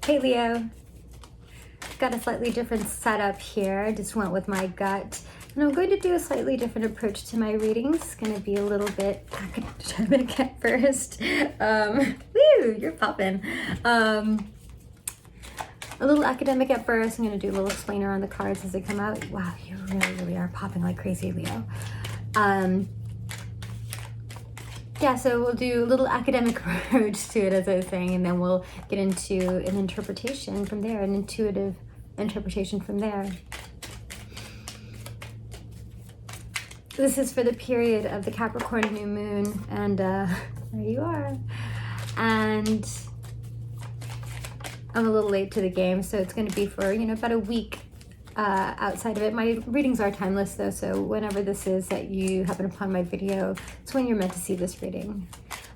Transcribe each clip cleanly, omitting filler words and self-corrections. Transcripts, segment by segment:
Hey Leo, got a slightly different setup here. I just went with my gut. And I'm going to do a slightly different approach to my readings. It's going to be a little bit academic at first. Woo, you're popping. A little academic at first. I'm going to do a little explainer on the cards as they come out. Wow, you really are popping like crazy, Leo. Yeah, so we'll do a little academic approach to it, as I was saying, and then we'll get into an interpretation from there, an intuitive interpretation from there. This is for the period of the Capricorn new moon, and there you are. And I'm a little late to the game, so it's going to be for, about a week outside of it. My readings are timeless though, so whenever this is that you happen upon my video, it's when you're meant to see this reading.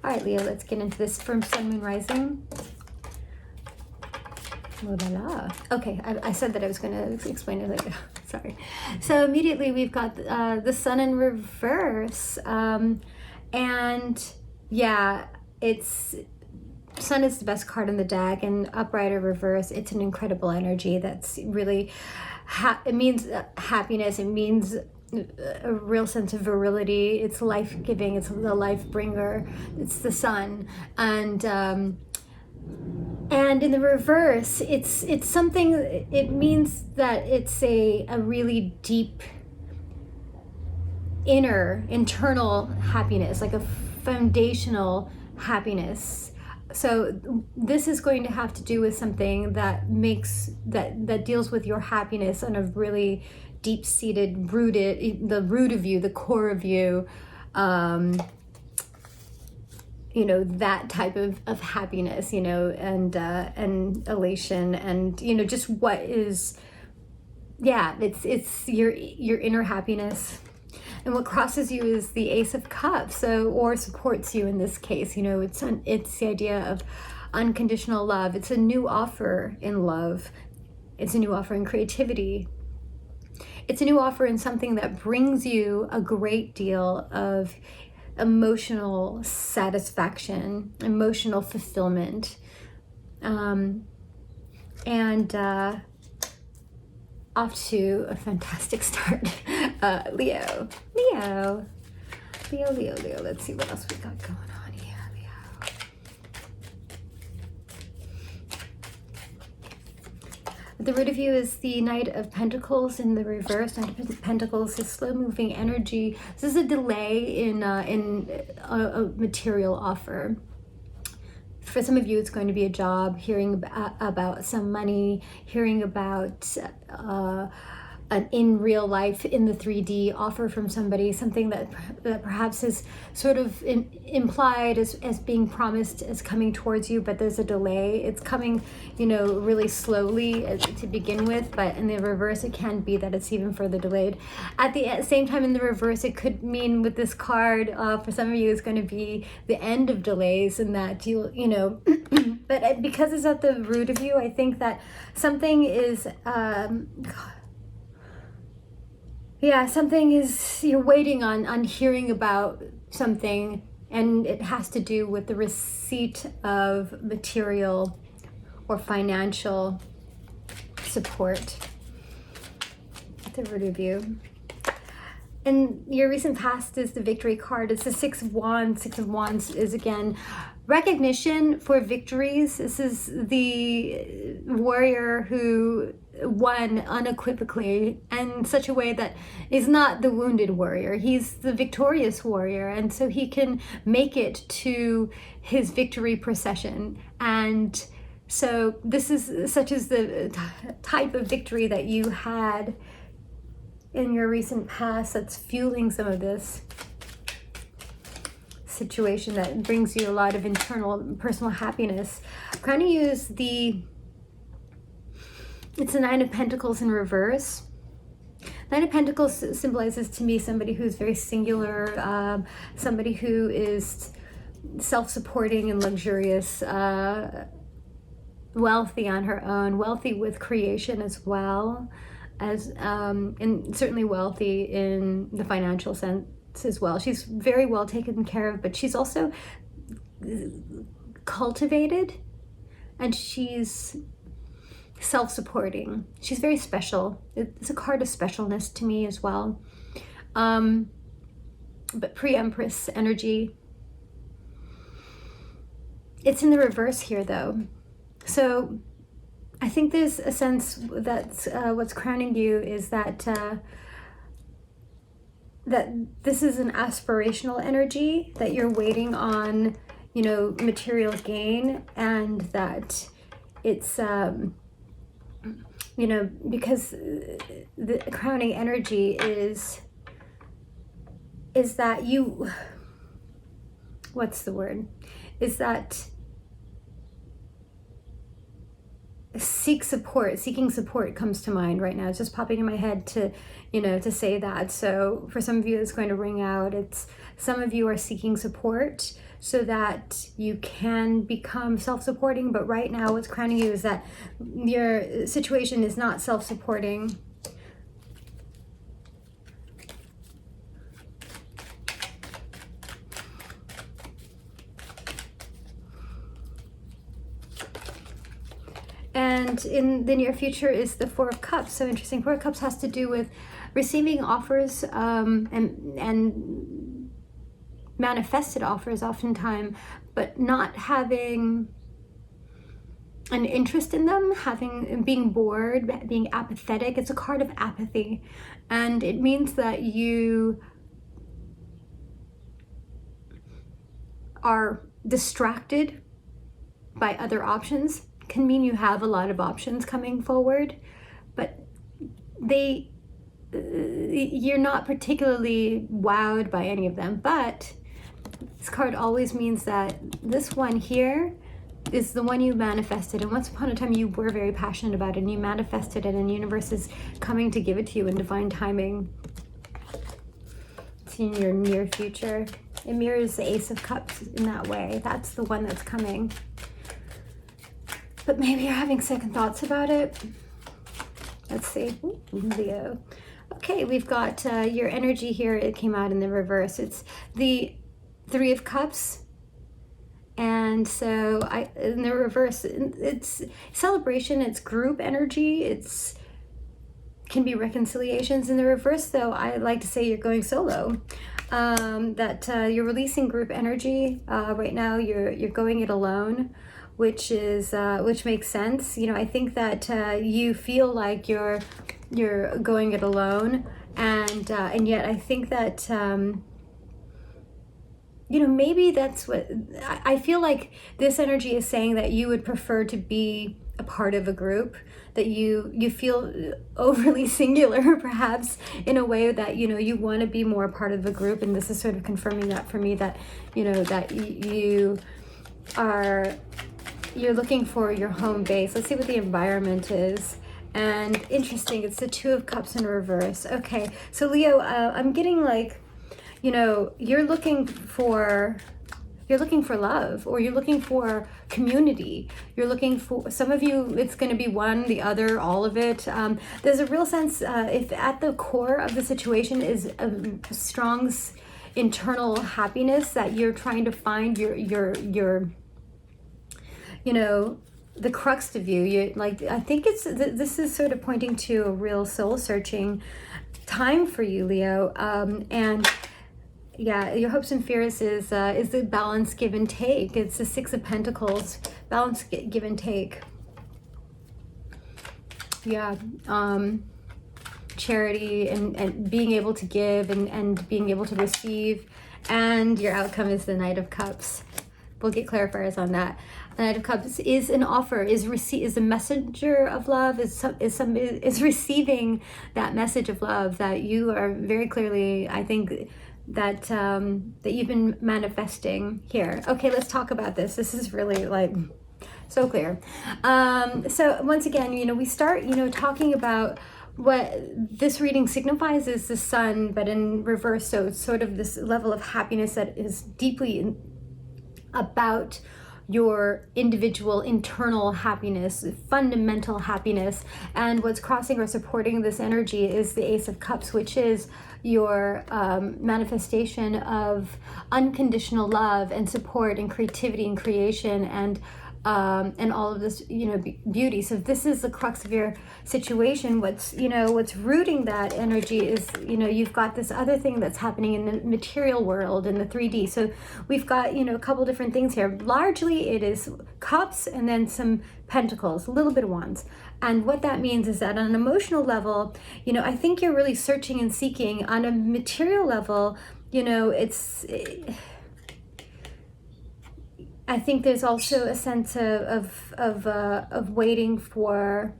All right, Leo, let's get into this from Sun, Moon, Rising. Oh la la. Okay, I said that I was going to explain it later. Sorry. So immediately we've got the Sun in reverse, and yeah, Sun is the best card in the deck, and upright or reverse, it's an incredible energy that's really it means happiness. It means a real sense of virility. It's life-giving. It's the life bringer. It's the sun. And in the reverse, it's something. It means that it's a really deep internal happiness, like a foundational happiness. So this is going to have to do with something that that deals with your happiness on a really deep-seated, the root of you, the core of you, that type of happiness, and elation, and just what is, it's your inner happiness. And what crosses you is the Ace of Cups, or supports you in this case. It's the idea of unconditional love. It's a new offer in love. It's a new offer in creativity. It's a new offer in something that brings you a great deal of emotional satisfaction, emotional fulfillment, and off to a fantastic start. Leo. Let's see what else we got going on here, Leo. The root of you is the Knight of Pentacles in the reverse. Knight of Pentacles is slow-moving energy. This is a delay in a material offer. For some of you, it's going to be a job, hearing about some money, hearing about an in real life, in the 3D offer from somebody, something that perhaps is sort of implied as being promised, as coming towards you, but there's a delay. It's coming, really slowly to begin with, but in the reverse, it can be that it's even further delayed. At the same time, in the reverse, it could mean with this card, for some of you, it's going to be the end of delays, and that but because it's at the root of you, I think that something is, something is, you're waiting on hearing about something, and it has to do with the receipt of material or financial support at the root of you. And your recent past is the Victory card. It's the Six of Wands. Six of Wands is, again, recognition for victories. This is the warrior who won unequivocally, and in such a way that is not the wounded warrior. He's the victorious warrior, and so he can make it to his victory procession. And so this is such as the type of victory that you had in your recent past that's fueling some of this situation that brings you a lot of internal personal happiness. I'm going to use it's the Nine of Pentacles in reverse. Nine of Pentacles symbolizes to me somebody who's very singular, somebody who is self-supporting and luxurious, wealthy on her own, wealthy with creation as well, as and certainly wealthy in the financial sense as well. She's very well taken care of, but she's also cultivated, and she's self-supporting. She's very special. It's a card of specialness to me as well. But pre-Empress energy. It's in the reverse here though. So I think there's a sense that what's crowning you is that that this is an aspirational energy, that you're waiting on, you know, material gain, and that it's, you know, because the crowning energy is that you, what's the word? Is that seeking support comes to mind right now. It's just popping in my head to, you know, to say that. So for some of you, it's going to ring out. It's some of you are seeking support so that you can become self-supporting. But right now, what's crowning you is that your situation is not self-supporting. And in the near future is the Four of Cups. So interesting. Four of Cups has to do with receiving offers and manifested offers oftentimes, but not having an interest in them, being bored, being apathetic. It's a card of apathy. And it means that you are distracted by other options. Can mean you have a lot of options coming forward, but you're not particularly wowed by any of them. But this card always means that this one here is the one you manifested, and once upon a time you were very passionate about it and you manifested it, and the universe is coming to give it to you in divine timing. It's in your near future. It mirrors the Ace of Cups in that way. That's the one that's coming. But maybe you're having second thoughts about it. Let's see. Ooh, Leo. Okay, we've got your energy here. It came out in the reverse. It's the Three of Cups. And so in the reverse, it's celebration, it's group energy, it's can be reconciliations. In the reverse though, I like to say you're going solo. That you're releasing group energy. Right now you're going it alone, which makes sense. You know, I think that you feel like you're going it alone, and yet I think that you know, maybe that's what I feel like. This energy is saying that you would prefer to be a part of a group, that you feel overly singular perhaps in a way that, you know, you want to be more a part of a group. And this is sort of confirming that for me, that, you know, that you're looking for your home base. Let's see what the environment is. And interesting, it's the Two of Cups in reverse. Okay, so Leo, I'm getting like, you know, you're looking for love, or you're looking for community. You're looking for, some of you, it's going to be one, the other, all of it. There's a real sense, if at the core of the situation is a strong internal happiness, that you're trying to find your you know, the crux of you. You like, I think this is sort of pointing to a real soul searching time for you, Leo. And yeah, your hopes and fears is the balance, give and take. It's the Six of Pentacles, balance, give and take. Yeah, charity and being able to give and being able to receive. And your outcome is the Knight of Cups. We'll get clarifiers on that. The Knight of Cups is an offer, is a messenger of love, is receiving that message of love that you are very clearly, I think, that you've been manifesting here. Okay, let's talk about this. This is really like so clear. So once again, you know, we start, you know, talking about what this reading signifies is the sun, but in reverse. So it's sort of this level of happiness that is deeply about your individual internal happiness, fundamental happiness. And what's crossing or supporting this energy is the Ace of Cups, which is your manifestation of unconditional love and support and creativity and creation, and and all of this, beauty. So this is the crux of your situation. What's rooting that energy is, you've got this other thing that's happening in the material world, in the 3D. So we've got, a couple different things here. Largely it is cups and then some pentacles, a little bit of wands. And what that means is that on an emotional level, I think you're really searching and seeking. On a material level, I think there's also a sense of waiting for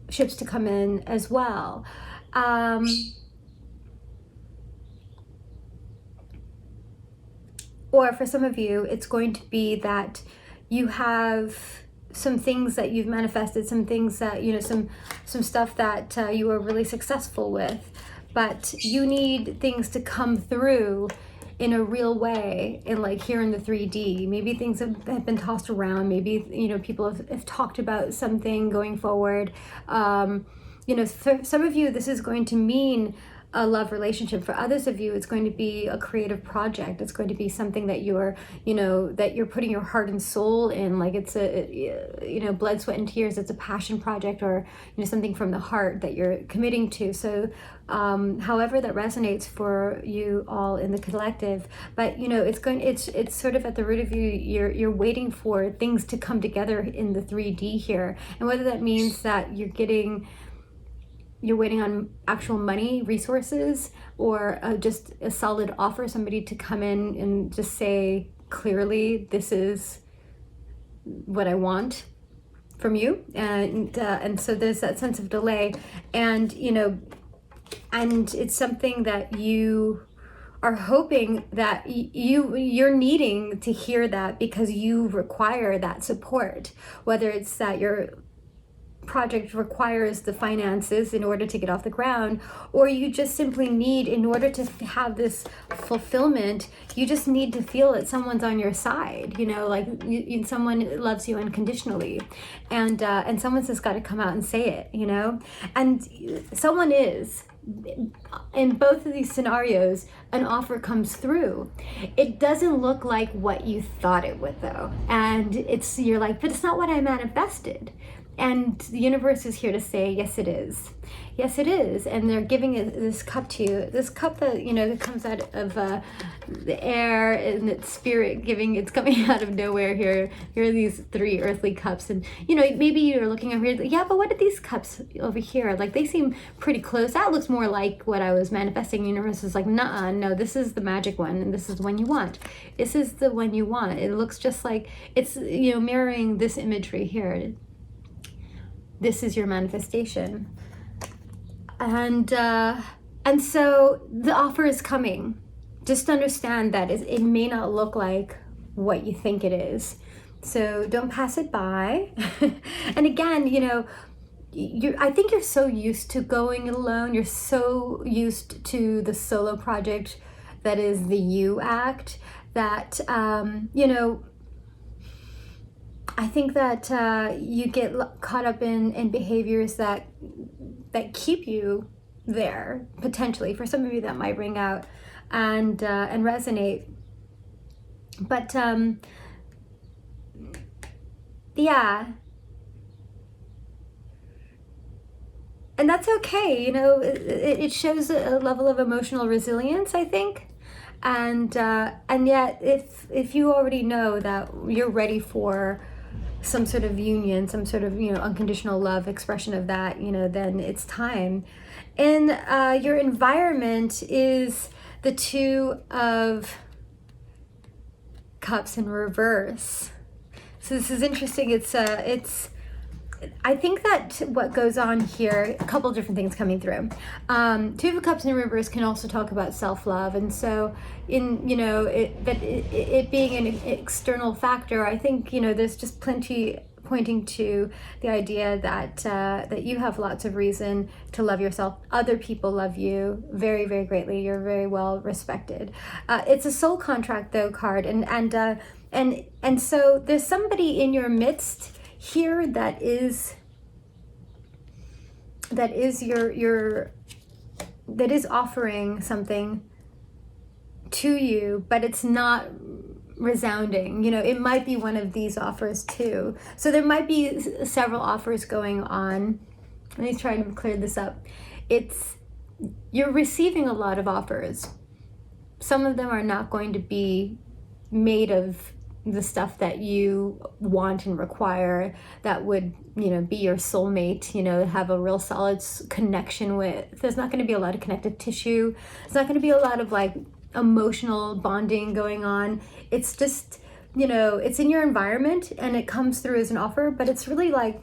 ships to come in as well. Or for some of you, it's going to be that you have some things that you've manifested, some things that, some stuff that you were really successful with, but you need things to come through in a real way, in like here in the 3D. Maybe things have been tossed around. Maybe, people have talked about something going forward. For some of you, this is going to mean a love relationship. For others of you, it's going to be a creative project. It's going to be something that you're putting your heart and soul in, like it's blood, sweat, and tears. It's a passion project, or something from the heart that you're committing to. So however that resonates for you all in the collective, but it's sort of at the root of you. You're waiting for things to come together in the 3D here, and whether that means that you're waiting on actual money, resources, or just a solid offer, somebody to come in and just say clearly, this is what I want from you. And so there's that sense of delay, and and it's something that you are hoping that you're needing to hear that, because you require that support, whether it's that your project requires the finances in order to get off the ground, or you just simply need, in order to have this fulfillment, you just need to feel that someone's on your side, someone loves you unconditionally, and someone's just got to come out and say it, and someone is. In both of these scenarios, an offer comes through. It doesn't look like what you thought it would, though, and you're like, but it's not what I manifested. And the universe is here to say, yes, it is. Yes, it is. And they're giving it, this cup to you. This cup that, that comes out of the air, and it's spirit it's coming out of nowhere here. Here are these 3 earthly cups. And, maybe you're looking over here, yeah, but what are these cups over here? Like, they seem pretty close. That looks more like what I was manifesting. The universe is like, nuh-uh, no, this is the magic one, and this is the one you want. This is the one you want. It looks just like, it's, mirroring this imagery here. This is your manifestation. And so the offer is coming. Just understand that it may not look like what you think it is. So don't pass it by. And again, I think you're so used to going it alone. You're so used to the solo project that is the you act, that, I think that you get caught up in behaviors that keep you there, potentially. For some of you, that might ring out and resonate. But yeah, and that's okay. It shows a level of emotional resilience, I think. And yet, if you already know that you're ready for some sort of union, some sort of, unconditional love expression of that, then it's time. And your environment is the 2 of Cups in reverse. So this is interesting. I think that what goes on here, a couple different things coming through. 2 of Cups in reverse can also talk about self-love, and so it being an external factor, I think there's just plenty pointing to the idea that you have lots of reason to love yourself. Other people love you very, very greatly. You're very well respected. It's a soul contract, though, card, and so there's somebody in your midst here that is offering something to you, but it's not resounding. You know, it might be one of these offers too. So there might be several offers going on. Let me try to clear this up. You're receiving a lot of offers. Some of them are not going to be made of the stuff that you want and require, that would, you know, be your soulmate, you know, have a real solid connection with. There's not going to be a lot of connective tissue. There's not going to be a lot of like emotional bonding going on. It's just, you know, it's in your environment and it comes through as an offer, but it's really like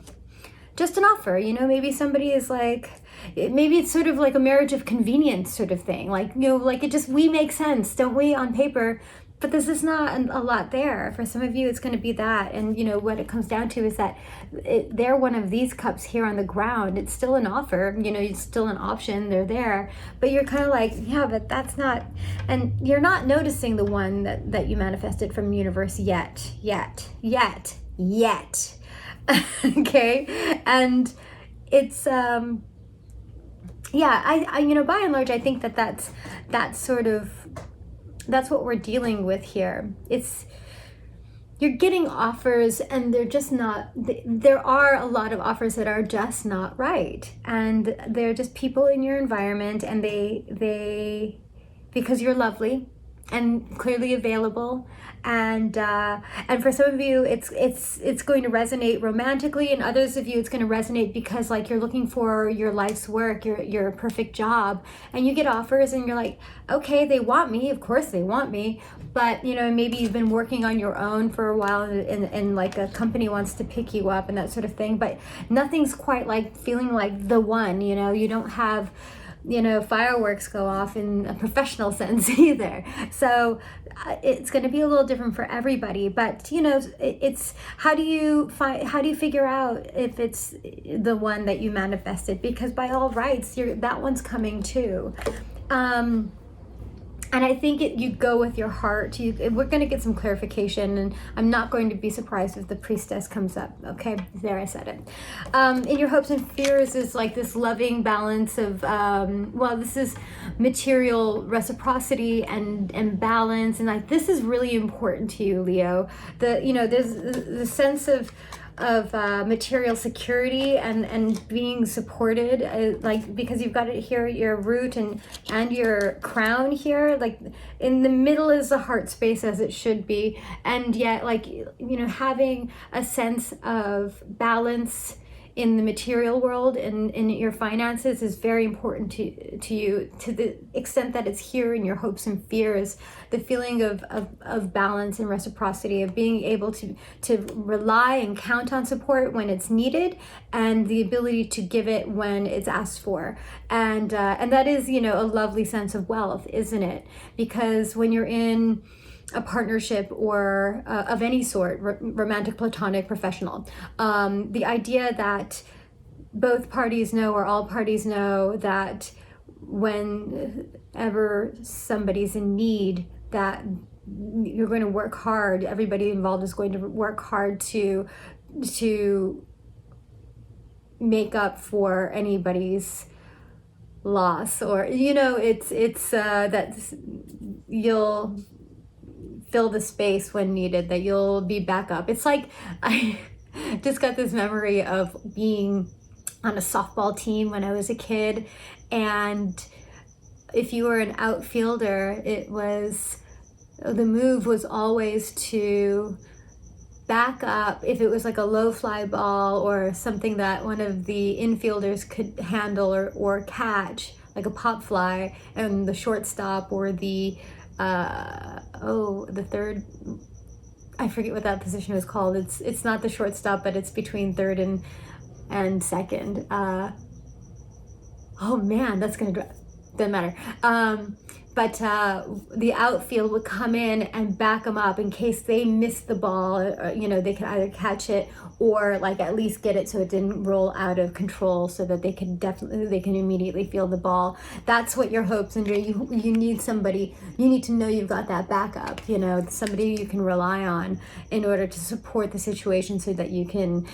just an offer. You know, maybe somebody is like, maybe it's sort of like a marriage of convenience sort of thing. Like, you know, like we make sense, don't we, on paper? But this is not a lot there. For some of you, it's going to be that. And, you know, what it comes down to is that they're one of these cups here on the ground. It's still an offer, you know, it's still an option. They're there. But you're kind of like, yeah, but that's not, and you're not noticing the one that you manifested from the universe yet. Okay. And it's, yeah, I, you know, by and large, I think that's what we're dealing with here. You're getting offers and they're just not, there are a lot of offers that are just not right. And they're just people in your environment, and they because you're lovely and clearly available, and for some of you it's going to resonate romantically, and others of you it's going to resonate because like you're looking for your life's work, your perfect job, and you get offers and you're like, okay, they want me, of course they want me, but you know, maybe you've been working on your own for a while, and like a company wants to pick you up and that sort of thing, but nothing's quite like feeling like the one. You know, you don't have, you know, fireworks go off in a professional sense either. So it's going to be a little different for everybody, but you know, it's how do you figure out if it's the one that you manifested? Because by all rights, that one's coming too. And I think you go with your heart. We're going to get some clarification, and I'm not going to be surprised if the priestess comes up. Okay, there, I said it. In your hopes and fears is like this loving balance of, well, this is material reciprocity and balance, and like this is really important to you, Leo. You know, there's the sense of material security and being supported, like because you've got it here, your root and your crown here, like in the middle is the heart space as it should be, and yet like, you know, having a sense of balance in the material world and in your finances is very important to you, to the extent that it's here in your hopes and fears. The feeling of balance and reciprocity, of being able to rely and count on support when it's needed, and the ability to give it when it's asked for, and that is, you know, a lovely sense of wealth, isn't it? Because when you're in a partnership or of any sort, romantic, platonic, professional, the idea that both parties know, or all parties know, that whenever somebody's in need, that you're going to work hard, everybody involved is going to work hard to make up for anybody's loss, or, you know, it's that you'll fill the space when needed, that you'll be back up. It's like, I just got this memory of being on a softball team when I was a kid, and if you were an outfielder, the move was always to back up if it was like a low fly ball or something that one of the infielders could handle or catch, like a pop fly, and the shortstop or the third, I forget what that position was called. It's not the shortstop, but it's between third and second. Oh man, that's gonna doesn't matter. But the outfield would come in and back them up in case they missed the ball. Or, you know, they could either catch it or like at least get it so it didn't roll out of control, so that they can immediately feel the ball. That's what your hopes and dreams. You need somebody. You need to know you've got that backup. You know, somebody you can rely on in order to support the situation, so that you can,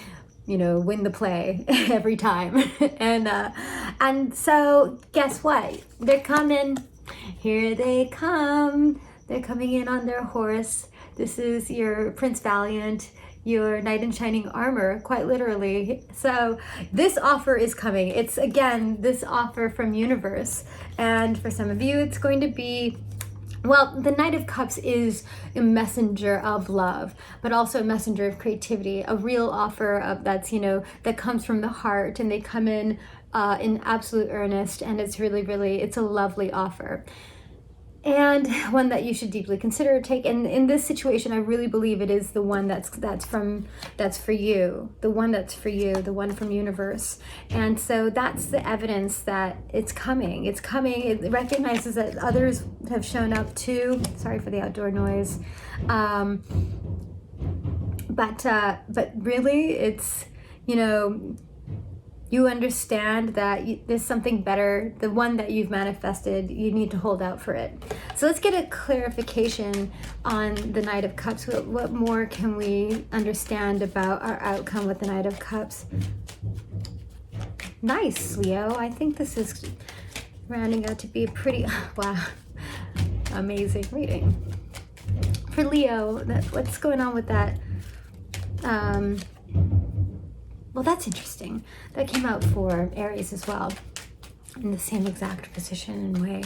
you know, win the play every time. And so guess what? They're coming. Here they come. They're coming in on their horse. This is your Prince Valiant, your knight in shining armor, quite literally. So this offer is coming. It's, again, this offer from universe. And for some of you, it's going to be, well, the Knight of Cups is a messenger of love, but also a messenger of creativity, a real offer of that's, you know, that comes from the heart, and they come in absolute earnest, and it's really, really, it's a lovely offer. And one that you should deeply consider take. And in this situation, I really believe it is the one that's for you, the one that's for you, the one from universe. And so that's the evidence that it's coming. It's coming. It recognizes that others have shown up too. Sorry for the outdoor noise. But really, it's, you know, you understand that there's something better, the one that you've manifested, you need to hold out for it. So let's get a clarification on the Knight of Cups. What more can we understand about our outcome with the Knight of Cups? Nice, Leo. I think this is rounding out to be a pretty, wow, amazing reading. For Leo, what's going on with that? Well, that's interesting. That came out for Aries as well, in the same exact position and way.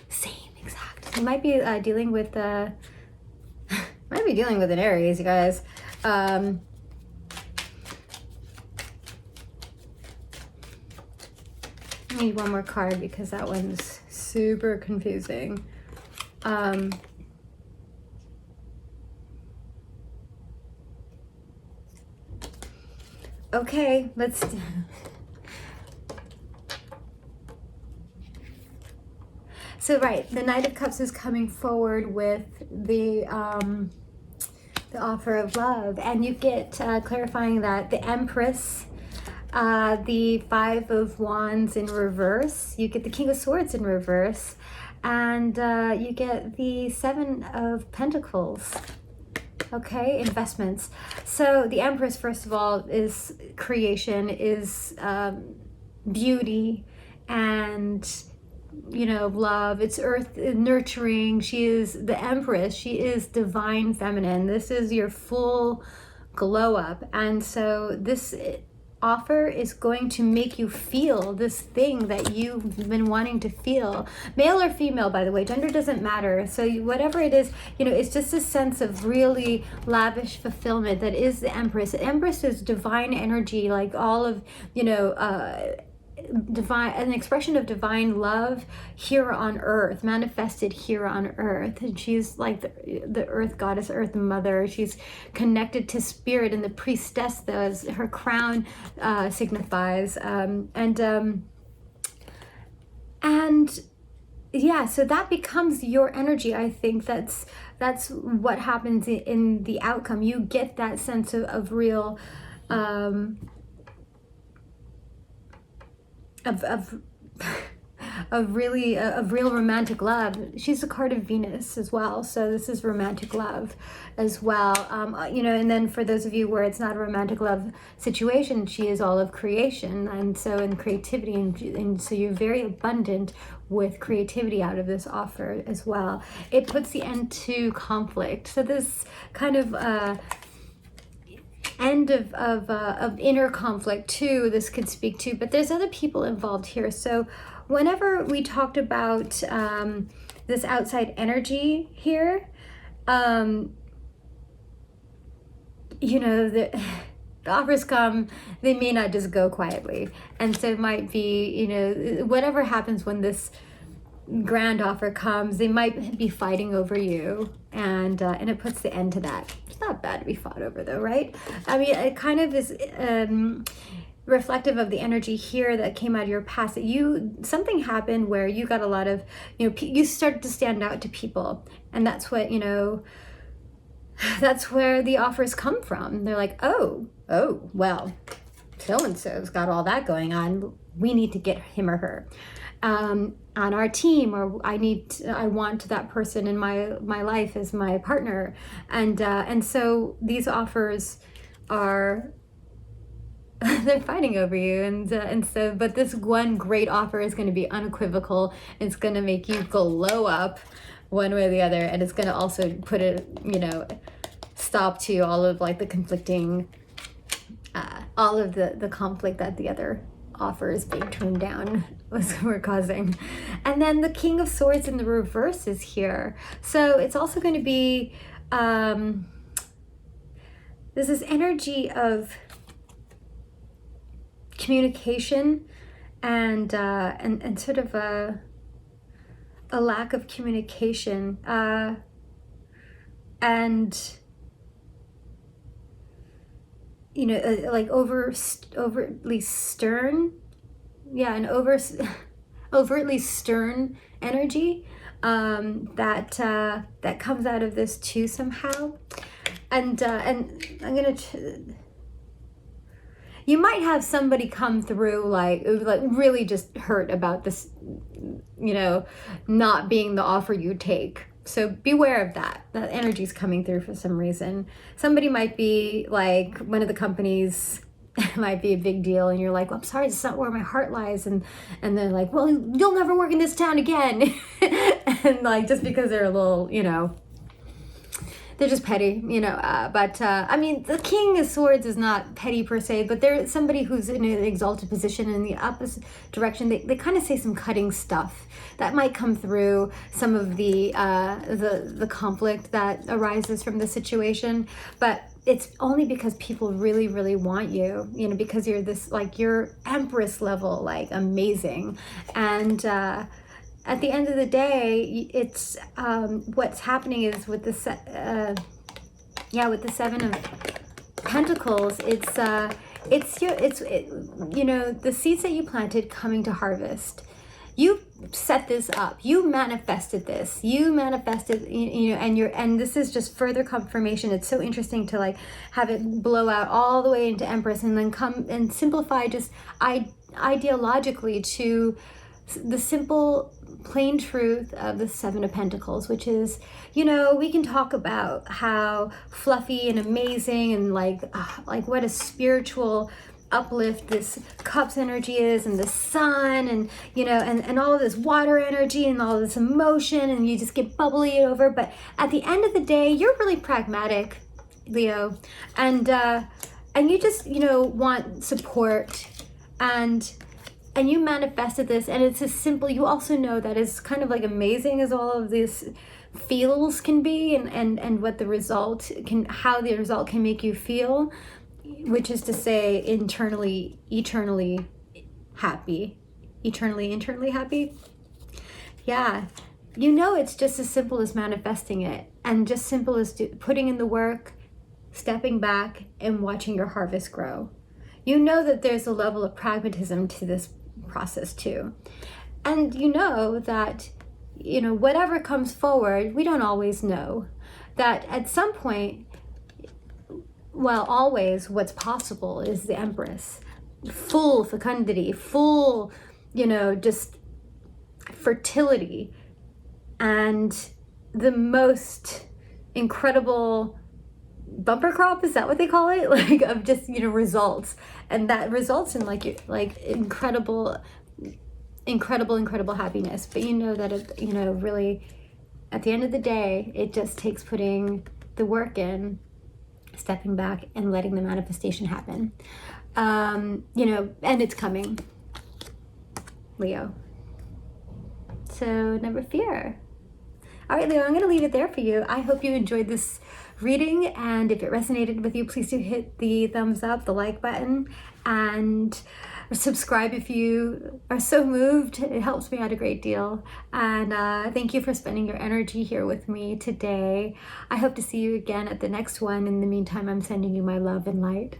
Same exact. You might be dealing with an Aries, you guys. I need one more card because that one's super confusing. Okay, let's. So right, the Knight of Cups is coming forward with the offer of love, and you get clarifying that the Empress, the Five of Wands in reverse, you get the King of Swords in reverse, and you get the Seven of Pentacles. Okay, investments. So the Empress, first of all, is creation, is beauty, and, you know, love. It's earth, nurturing. She is the Empress. She is divine feminine. This is your full glow up. And so this offer is going to make you feel this thing that you've been wanting to feel, male or female, by the way, gender doesn't matter. So whatever it is, you know, it's just a sense of really lavish fulfillment that is the Empress. The Empress is divine energy, like all of, you know, divine, an expression of divine love here on earth, manifested here on earth. And she's like the earth goddess, earth mother. She's connected to spirit, and the priestess, those her crown signifies, and yeah, so that becomes your energy. I think that's what happens in the outcome. You get that sense of real of real romantic love. She's a card of Venus as well, so this is romantic love as well. You know, and then for those of you where it's not a romantic love situation, she is all of creation, and so in creativity, and so you're very abundant with creativity out of this offer as well. It puts the end to conflict. So this kind of end of inner conflict too, this could speak to, but there's other people involved here. So whenever we talked about this outside energy here, you know, the offers come, they may not just go quietly. And so it might be, you know, whatever happens when this grand offer comes, they might be fighting over you, and it puts the end to that. It's not bad to be fought over though, right? I mean, it kind of is reflective of the energy here that came out of your past, that something happened where you got a lot of, you know, you started to stand out to people, and that's what, you know, that's where the offers come from. They're like, oh, well, so-and-so's got all that going on, we need to get him or her on our team, or I want that person in my life as my partner, and so these offers are they're fighting over you, and so, but this one great offer is going to be unequivocal. It's going to make you glow up one way or the other, and it's going to also put a, you know, stop to all of like the conflicting, all of the conflict that the other offer is being turned down we're causing. And then the King of Swords in the reverse is here. So it's also going to be, there's this energy of communication and sort of a lack of communication, and you know, like overtly stern, yeah, an overtly stern energy that comes out of this too somehow, and I'm gonna. You might have somebody come through like really just hurt about this, you know, not being the offer you take. So beware of that. That energy's coming through for some reason. Somebody might be like, one of the companies might be a big deal, and you're like, well, I'm sorry, it's not where my heart lies. And they're like, well, you'll never work in this town again. And like, just because they're a little, you know, they're just petty, you know, but I mean, the King of Swords is not petty per se, but they're somebody who's in an exalted position in the opposite direction. They kind of say some cutting stuff that might come through some of the conflict that arises from the situation, but it's only because people really, really want you, you know, because you're this, like, you're Empress level, like, amazing. And at the end of the day, it's what's happening is with the with the Seven of Pentacles, it's you know, the seeds that you planted coming to harvest. You set this up. You manifested this. You manifested, you know, and this is just further confirmation. It's so interesting to like have it blow out all the way into Empress and then come and simplify just ideologically to the simple, plain truth of the Seven of Pentacles, which is, you know, we can talk about how fluffy and amazing and like what a spiritual uplift this Cups energy is, and the sun, and you know, and all of this water energy and all of this emotion, and you just get bubbly over. But at the end of the day, you're really pragmatic, Leo, and you just, you know, want support, and you manifested this, and it's as simple. You also know that it's kind of like amazing as all of these feels can be, and what the result can, how the result can make you feel, which is to say internally, eternally happy, internally happy. Yeah, you know, it's just as simple as manifesting it, and just simple as putting in the work, stepping back, and watching your harvest grow. You know that there's a level of pragmatism to this process too. And you know that, you know, whatever comes forward, we don't always know. That at some point, well, always what's possible is the Empress. Full fecundity, full, you know, just fertility, and the most incredible bumper crop, is that what they call it? Like, of just, you know, results. And that results in like incredible happiness. But you know that it, you know, really at the end of the day, it just takes putting the work in, stepping back, and letting the manifestation happen. You know, and it's coming, Leo. So never fear. All right, Leo, I'm going to leave it there for you. I hope you enjoyed this reading, and if it resonated with you, please do hit the thumbs up, the like button, and subscribe if you are so moved. It helps me out a great deal. And thank you for spending your energy here with me today. I hope to see you again at the next one. In the meantime, I'm sending you my love and light.